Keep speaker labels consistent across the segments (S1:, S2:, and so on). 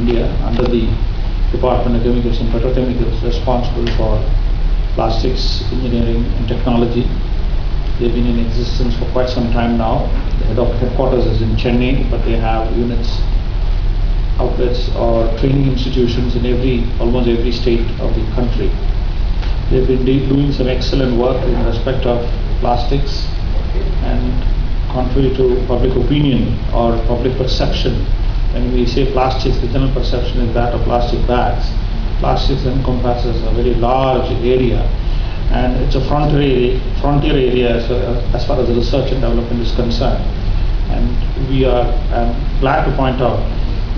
S1: India under the Department of Chemicals and Petrochemicals, responsible for plastics engineering and technology. They've been in existence for quite some time now. The headquarters is in Chennai, but they have units, outlets or training institutions in almost every state of the country. They've been doing some excellent work in respect of plastics, and contrary to public opinion or public perception, when we say plastics, the general perception is that of plastic bags. Plastics encompasses a very large area, and it's a frontier area as far as the research and development is concerned. And I'm glad to point out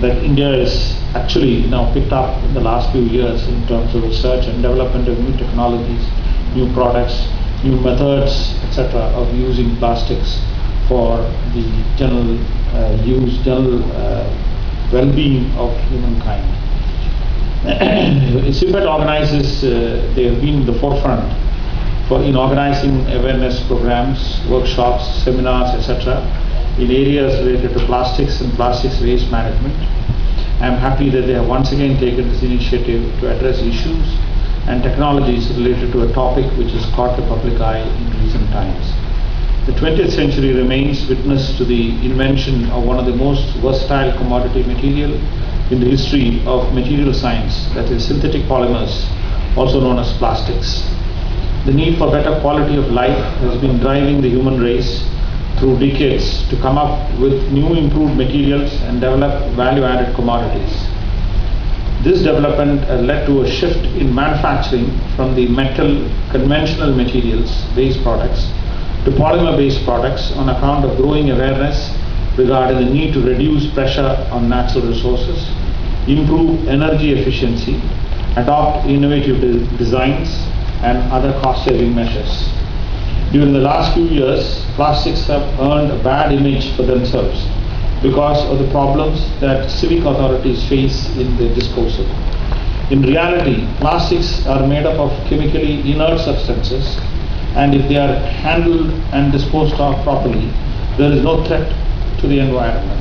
S1: that India is actually now picked up in the last few years in terms of research and development of new technologies, new products, new methods, etc., of using plastics for the general well-being of humankind. CIPET organizes, they have been in the forefront in organizing awareness programs, workshops, seminars, etc., in areas related to plastics and plastics waste management. I am happy that they have once again taken this initiative to address issues and technologies related to a topic which has caught the public eye in recent times. The 20th century remains witness to the invention of one of the most versatile commodity material in the history of material science, that is synthetic polymers, also known as plastics. The need for better quality of life has been driving the human race through decades to come up with new improved materials and develop value-added commodities. This development led to a shift in manufacturing from the metal conventional materials-based products to polymer-based products on account of growing awareness regarding the need to reduce pressure on natural resources, improve energy efficiency, adopt innovative designs, and other cost-saving measures. During the last few years, plastics have earned a bad image for themselves because of the problems that civic authorities face in their disposal. In reality, plastics are made up of chemically inert substances, and if they are handled and disposed of properly, there is no threat to the environment.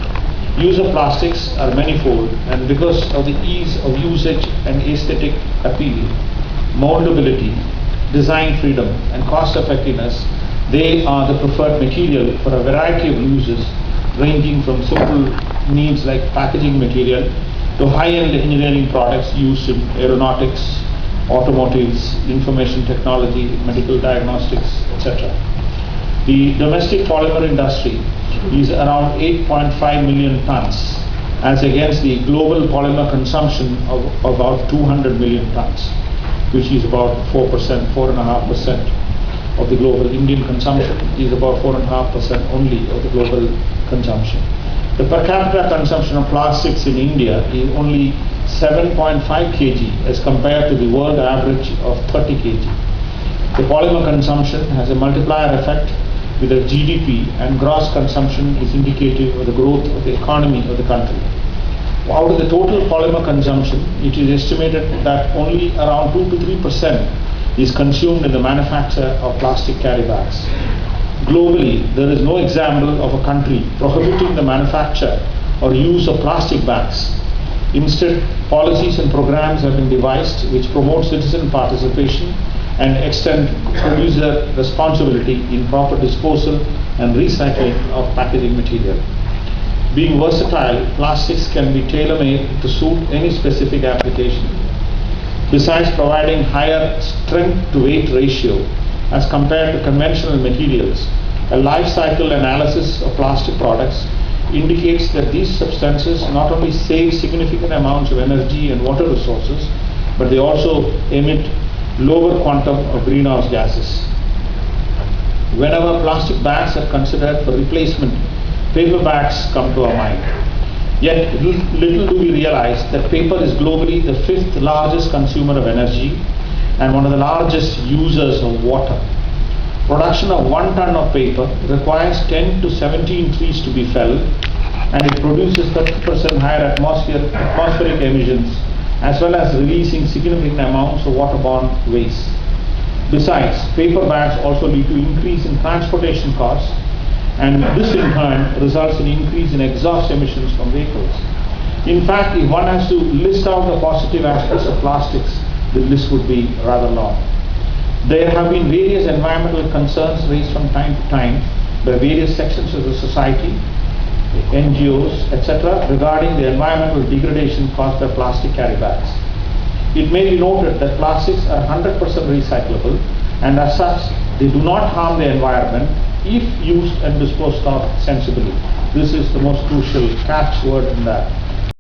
S1: Use of plastics are manifold, and because of the ease of usage and aesthetic appeal, moldability, design freedom, and cost effectiveness, they are the preferred material for a variety of uses, ranging from simple needs like packaging material to high-end engineering products used in aeronautics, automotives, information technology, medical diagnostics, etc. The domestic polymer industry is around 8.5 million tons, as against the global polymer consumption of about 200 million tons, which is about 4.5% of the global. Indian consumption is about 4.5% only of the global consumption. The per capita consumption of plastics in India is only 7.5 kg as compared to the world average of 30 kg. The polymer consumption has a multiplier effect with the GDP, and gross consumption is indicative of the growth of the economy of the country. Out of the total polymer consumption, it is estimated that only around 2 to 3% is consumed in the manufacture of plastic carry bags. Globally, there is no example of a country prohibiting the manufacture or use of plastic bags. Instead, policies and programs have been devised which promote citizen participation and extend producer responsibility in proper disposal and recycling of packaging material. Being versatile, plastics can be tailor-made to suit any specific application. Besides providing higher strength-to-weight ratio as compared to conventional materials, a life cycle analysis of plastic products indicates that these substances not only save significant amounts of energy and water resources, but they also emit lower quantum of greenhouse gases. Whenever plastic bags are considered for replacement, paper bags come to our mind. Yet little do we realize that paper is globally the 5th largest consumer of energy and one of the largest users of water. Production of 1 ton of paper requires 10 to 17 trees to be felled, and it produces 30% higher atmospheric emissions, as well as releasing significant amounts of waterborne waste. Besides, paper bags also lead to increase in transportation costs, and this in turn results in increase in exhaust emissions from vehicles. In fact, if one has to list out the positive aspects of plastics, the list would be rather long. There have been various environmental concerns raised from time to time by various sections of the society, NGOs, etc., regarding the environmental degradation caused by plastic carry bags. It may be noted that plastics are 100% recyclable, and as such, they do not harm the environment if used and disposed of sensibly. This is the most crucial catchword in that.